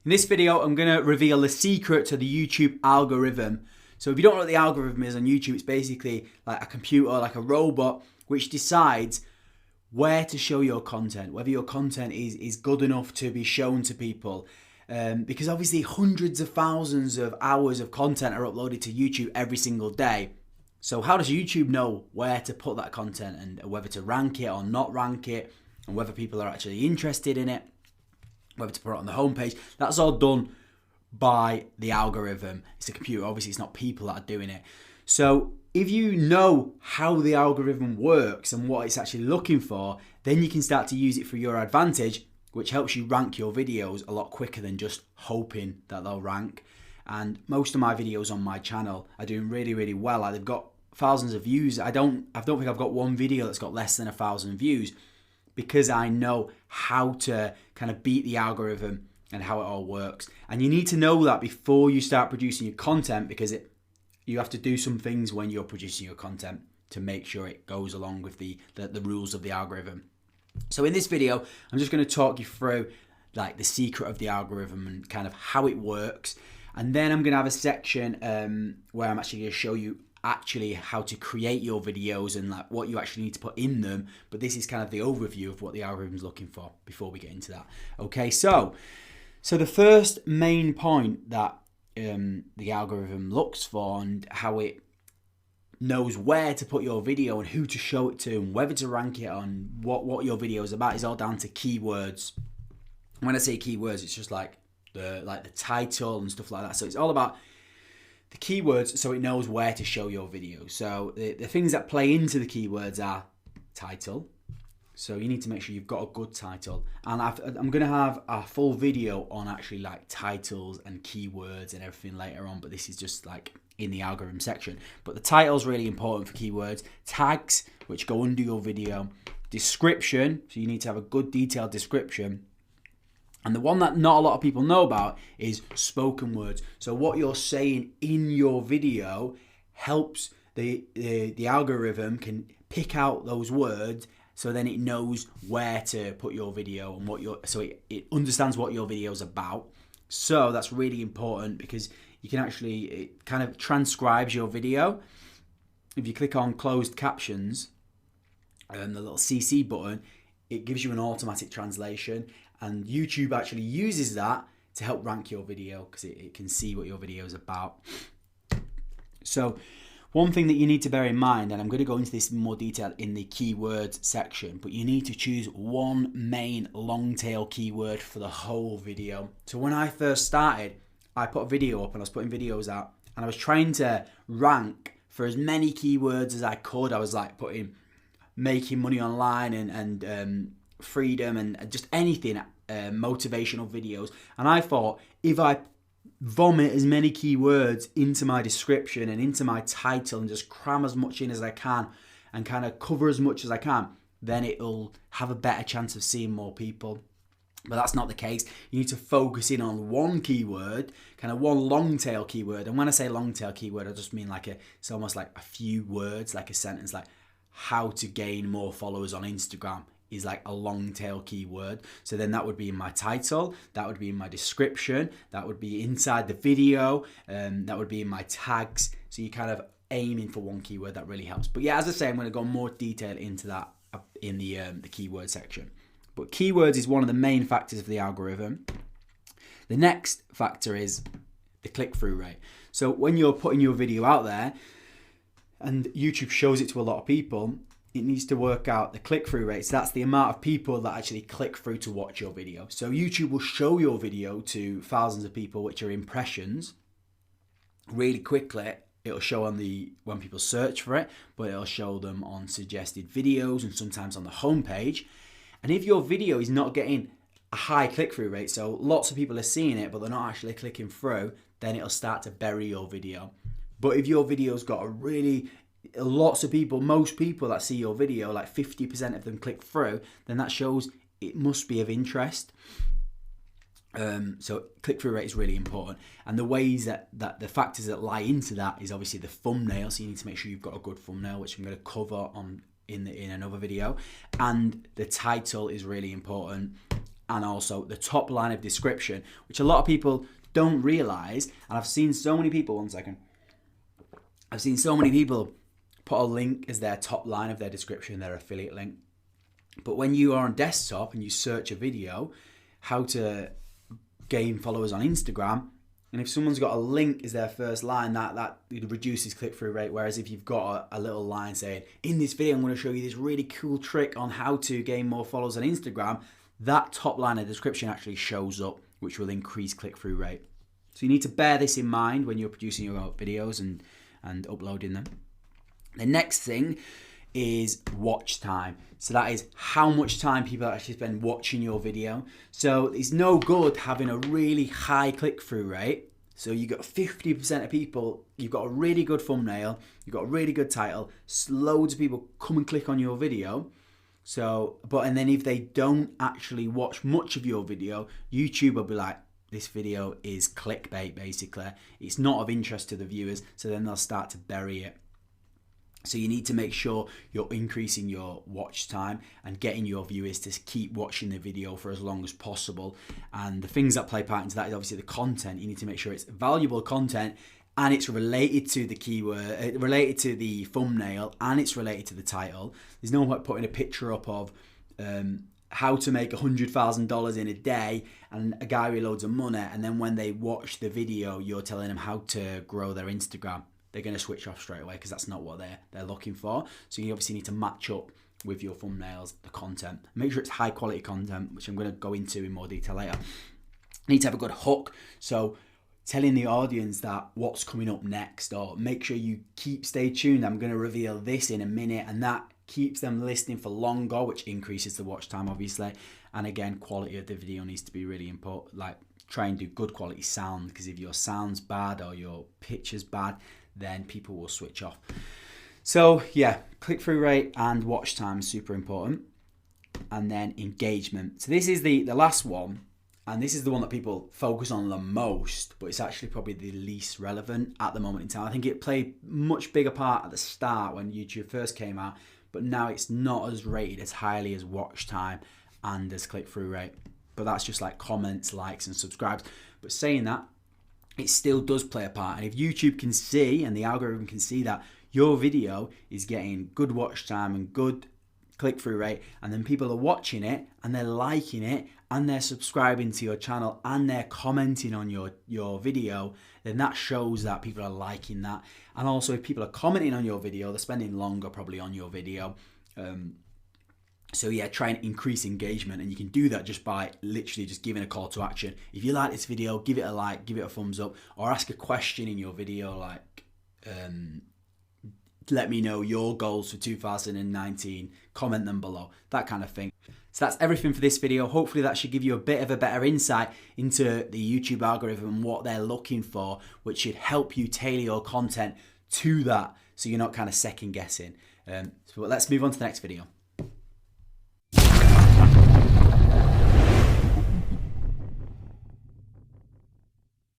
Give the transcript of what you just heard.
In this video, I'm going to reveal the secret to the YouTube algorithm. So if you don't know what the algorithm is on YouTube, it's basically like a computer, like a robot, which decides where to show your content, whether your content is good enough to be shown to people. Because obviously hundreds of thousands of hours of content are uploaded to YouTube every single day. So how does YouTube know where to put that content and whether to rank it or not rank it, and whether people are actually interested in it, whether to put it on the homepage? That's all done by the algorithm. It's a computer, obviously it's not people that are doing it. So if you know how the algorithm works and what it's actually looking for, then you can start to use it for your advantage, which helps you rank your videos a lot quicker than just hoping that they'll rank. And most of my videos on my channel are doing really, really well. Like, they've got thousands of views. I don't think I've got one video that's got less than 1,000 views, because I know how to kind of beat the algorithm and how it all works. And you need to know that before you start producing your content, because you have to do some things when you're producing your content to make sure it goes along with the rules of the algorithm. So in this video, I'm just going to talk you through like the secret of the algorithm and kind of how it works. And then I'm going to have a section where I'm actually going to show you actually how to create your videos and like what you actually need to put in them. But this is kind of the overview of what the algorithm is looking for before we get into that. Okay, so the first main point that the algorithm looks for and how it knows where to put your video and who to show it to and whether to rank it on, what your video is about, is all down to keywords. When I say keywords, it's just like the title and stuff like that. So it's all about the keywords, so it knows where to show your video. So the things that play into the keywords are title. So you need to make sure you've got a good title. And I'm going to have a full video on actually like titles and keywords and everything later on, but this is just like in the algorithm section. But the title is really important for keywords. Tags, which go under your video. Description, so you need to have a good detailed description. And the one that not a lot of people know about is spoken words. So what you're saying in your video helps the algorithm can pick out those words, so then it knows where to put your video and it understands what your video is about. So that's really important, because you can actually, it kind of transcribes your video. If you click on closed captions, the little CC button, it gives you an automatic translation. And YouTube actually uses that to help rank your video, because it can see what your video is about. So one thing that you need to bear in mind, and I'm going to go into this in more detail in the keywords section, but you need to choose one main long tail keyword for the whole video. So when I first started, I put a video up and I was putting videos out, and I was trying to rank for as many keywords as I could. I was like putting making money online and freedom and just anything, motivational videos. And I thought, if I vomit as many keywords into my description and into my title and just cram as much in as I can and kind of cover as much as I can, then it'll have a better chance of seeing more people. But that's not the case. You need to focus in on one keyword, kind of one long tail keyword. And when I say long tail keyword, I just mean it's almost like a few words, like a sentence, like how to gain more followers on Instagram is like a long tail keyword. So then that would be in my title, that would be in my description, that would be inside the video, that would be in my tags. So you're kind of aiming for one keyword. That really helps. But yeah, as I say, I'm going to go more detail into that in the keyword section. But keywords is one of the main factors of the algorithm. The next factor is the click-through rate. So when you're putting your video out there and YouTube shows it to a lot of people, it needs to work out the click-through rate. So that's the amount of people that actually click through to watch your video. So YouTube will show your video to thousands of people, which are impressions, really quickly. It'll show when people search for it, but it'll show them on suggested videos and sometimes on the homepage. And if your video is not getting a high click-through rate, so lots of people are seeing it, but they're not actually clicking through, then it'll start to bury your video. But if your video's got lots of people, most people that see your video, like 50% of them click through, then that shows it must be of interest. So click-through rate is really important. And the ways that the factors that lie into that is obviously the thumbnail. So you need to make sure you've got a good thumbnail, which I'm going to cover in another video. And the title is really important. and also the top line of description, which a lot of people don't realize. And I've seen so many people, I've seen so many people put a link as their top line of their description, their affiliate link. But when you are on desktop and you search a video, how to gain followers on Instagram, and if someone's got a link as their first line, that reduces click-through rate. Whereas if you've got a little line saying, in this video, I'm going to show you this really cool trick on how to gain more followers on Instagram, that top line of description actually shows up, which will increase click-through rate. So you need to bear this in mind when you're producing your videos and uploading them. The next thing is watch time. So that is how much time people actually spend watching your video. So it's no good having a really high click-through rate. So you got 50% of people, you've got a really good thumbnail, you've got a really good title, loads of people come and click on your video. And then if they don't actually watch much of your video, YouTube will be like, this video is clickbait basically. It's not of interest to the viewers, so then they'll start to bury it. So you need to make sure you're increasing your watch time and getting your viewers to keep watching the video for as long as possible. And the things that play part into that is obviously the content. You need to make sure it's valuable content and it's related to the keyword, related to the thumbnail, and it's related to the title. There's no point putting a picture up of how to make $100,000 in a day and a guy with loads of money, and then when they watch the video, you're telling them how to grow their Instagram. They're going to switch off straight away because that's not what they're looking for. So you obviously need to match up with your thumbnails, the content. Make sure it's high quality content, which I'm going to go into in more detail later. You need to have a good hook. So telling the audience that what's coming up next, or make sure you stay tuned. I'm going to reveal this in a minute, and that keeps them listening for longer, which increases the watch time, obviously. And again, quality of the video needs to be really important. Like, try and do good quality sound, because if your sound's bad or your picture's bad, then people will switch off. So yeah, click-through rate and watch time is super important. And then engagement. So this is the last one, and this is the one that people focus on the most, but it's actually probably the least relevant at the moment in time. I think it played much bigger part at the start when YouTube first came out, but now it's not as rated as highly as watch time and as click-through rate. But that's just like comments, likes, and subscribes. But saying that, it still does play a part. And if YouTube can see, and the algorithm can see that your video is getting good watch time and good click-through rate, and then people are watching it and they're liking it and they're subscribing to your channel and they're commenting on your video, then that shows that people are liking that. And also if people are commenting on your video, they're spending longer probably on your video. So yeah, try and increase engagement, and you can do that just by literally just giving a call to action. If you like this video, give it a like, give it a thumbs up, or ask a question in your video like, let me know your goals for 2019, comment them below, that kind of thing. So that's everything for this video. Hopefully that should give you a bit of a better insight into the YouTube algorithm and what they're looking for, which should help you tailor your content to that, so you're not kind of second guessing. So let's move on to the next video.